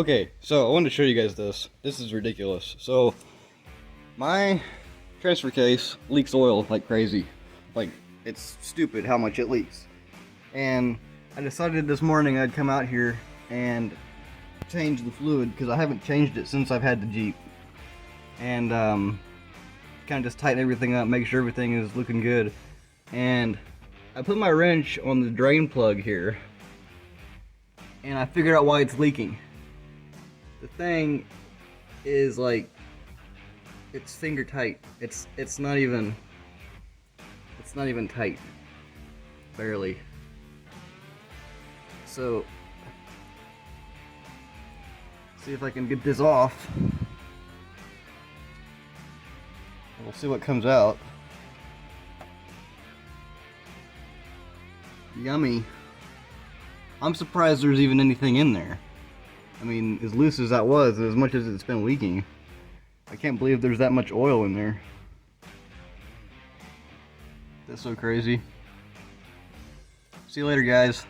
Okay, so I wanted to show you guys this. This is ridiculous. So, my transfer case leaks oil like crazy. Like, it's stupid how much it leaks. And I decided this morning I'd come out here and change the fluid because I haven't changed it since I've had the Jeep. And kind of just tighten everything up, make sure everything is looking good. And I put my wrench on the drain plug here, and I figured out why it's leaking. The thing is like, it's finger tight. It's not even tight, barely. So, see if I can get this off. We'll see what comes out. Yummy. I'm surprised there's even anything in there. I mean, as loose as that was, as much as it's been leaking, I can't believe there's that much oil in there. That's so crazy. See you later, guys.